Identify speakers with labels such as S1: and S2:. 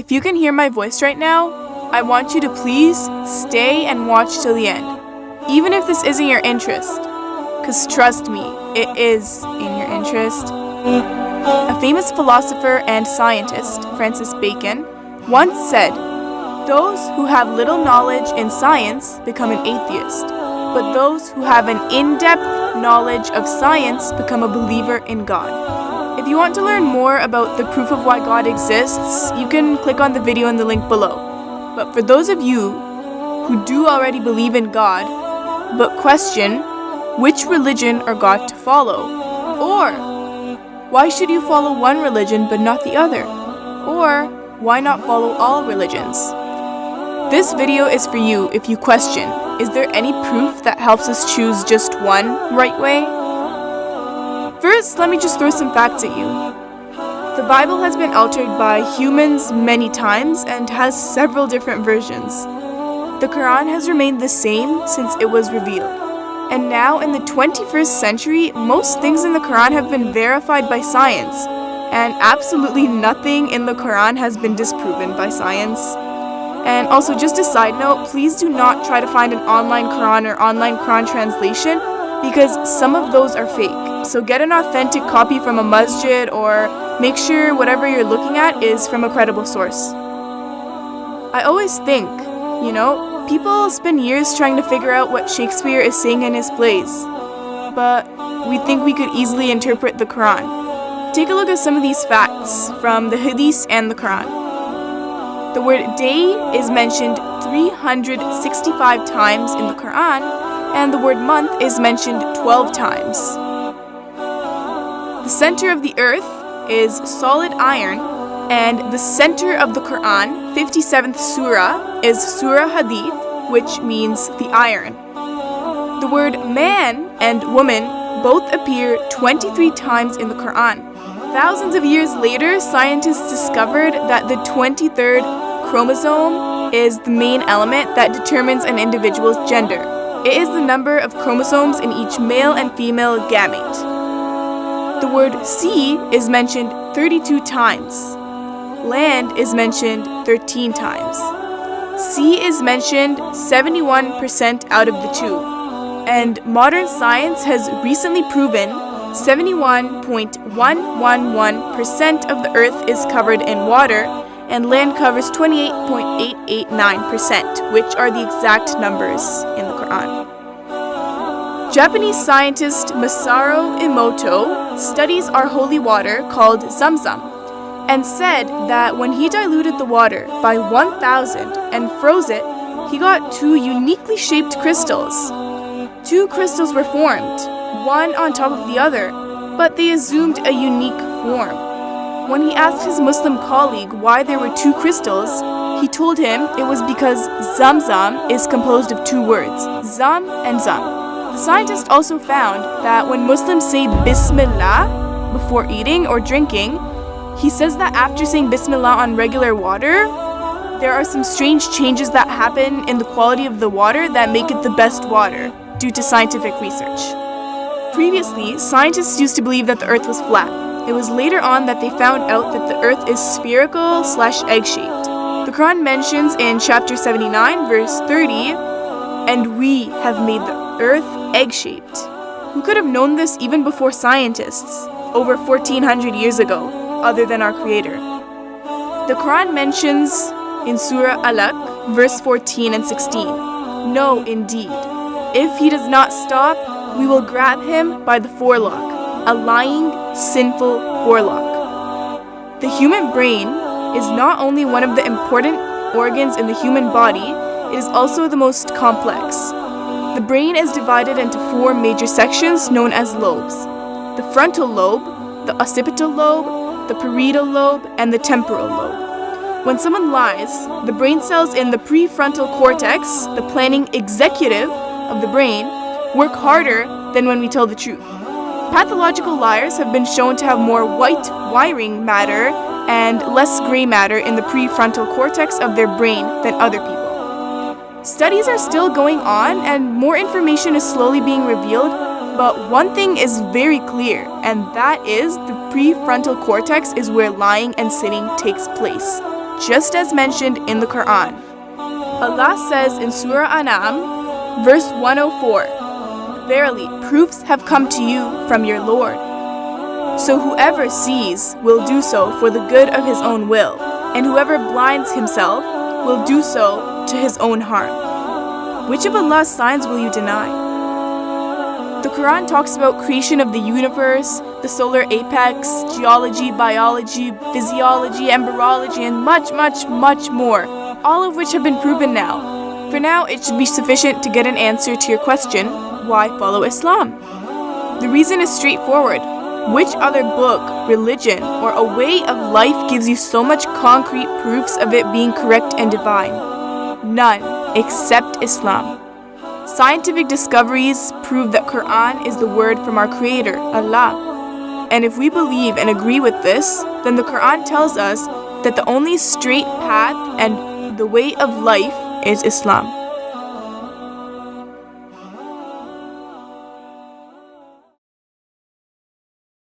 S1: If you can hear my voice right now, I want you to please stay and watch till the end, even if this isn't your interest, because trust me, it is in your interest. A famous philosopher and scientist, Francis Bacon, once said, "Those who have little knowledge in science become an atheist, but those who have an in-depth knowledge of science become a believer in God." If you want to learn more about the proof of why God exists, you can click on the video in the link below. But for those of you who do already believe in God, but question which religion or God to follow, or why should you follow one religion but not the other, or why not follow all religions? This video is for you if you question, is there any proof that helps us choose just one right way? First, let me just throw some facts at you. The Bible has been altered by humans many times and has several different versions. The Quran has remained the same since it was revealed. And now in the 21st century, most things in the Quran have been verified by science, and absolutely nothing in the Quran has been disproven by science. And also, just a side note, please do not try to find an online Quran or online Quran translation, because some of those are fake. So get an authentic copy from a masjid, or make sure whatever you're looking at is from a credible source. I always think, people spend years trying to figure out what Shakespeare is saying in his plays, but we think we could easily interpret the Quran. Take a look at some of these facts from the Hadith and the Quran. The word day is mentioned 365 times in the Quran, and the word month is mentioned 12 times. The center of the earth is solid iron, and the center of the Quran, 57th surah, is Surah Hadith, which means the iron. The word man and woman both appear 23 times in the Quran. Thousands of years later, scientists discovered that the 23rd chromosome is the main element that determines an individual's gender. It is the number of chromosomes in each male and female gamete. The word sea is mentioned 32 times. Land is mentioned 13 times. Sea is mentioned 71% out of the two. And modern science has recently proven 71.111% of the earth is covered in water, and land covers 28.889%, which are the exact numbers in the Quran. Japanese scientist Masaru Emoto studies our holy water called Zamzam, and said that when he diluted the water by 1,000 and froze it, he got two uniquely shaped crystals. Two crystals were formed, one on top of the other, but they assumed a unique form. When he asked his Muslim colleague why there were two crystals, he told him it was because Zamzam is composed of two words, Zam and Zam. The scientist also found that when Muslims say Bismillah before eating or drinking, he says that after saying Bismillah on regular water, there are some strange changes that happen in the quality of the water that make it the best water, due to scientific research. Previously, scientists used to believe that the earth was flat. It was later on that they found out that the earth is spherical/egg-shaped. The Quran mentions in chapter 79, verse 30, "And we have made the earth egg-shaped." Who could have known this even before scientists, over 1400 years ago, other than our Creator? The Quran mentions in Surah Alaq, verse 14 and 16, "No, indeed, if he does not stop, we will grab him by the forelock, a lying, sinful forelock." The human brain is not only one of the important organs in the human body, it is also the most complex. The brain is divided into four major sections known as lobes: the frontal lobe, the occipital lobe, the parietal lobe, and the temporal lobe. When someone lies, the brain cells in the prefrontal cortex, the planning executive of the brain, work harder than when we tell the truth. Pathological liars have been shown to have more white wiring matter and less gray matter in the prefrontal cortex of their brain than other people. Studies are still going on and more information is slowly being revealed, but one thing is very clear, and that is the prefrontal cortex is where lying and sinning takes place. just as mentioned in the Quran. Allah says in Surah An'am, verse 104, "Verily, proofs have come to you from your Lord. So whoever sees will do so for the good of his own will, and whoever blinds himself will do so to his own harm." Which of Allah's signs will you deny? The Quran talks about creation of the universe, the solar apex, geology, biology, physiology, embryology, and much, much, much more, all of which have been proven now. For now, it should be sufficient to get an answer to your question, why follow Islam? The reason is straightforward. Which other book, religion, or a way of life gives you so much concrete proofs of it being correct and divine? None, except Islam. Scientific discoveries prove that Quran is the word from our Creator, Allah. And if we believe and agree with this, then the Quran tells us that the only straight path and the way of life is Islam.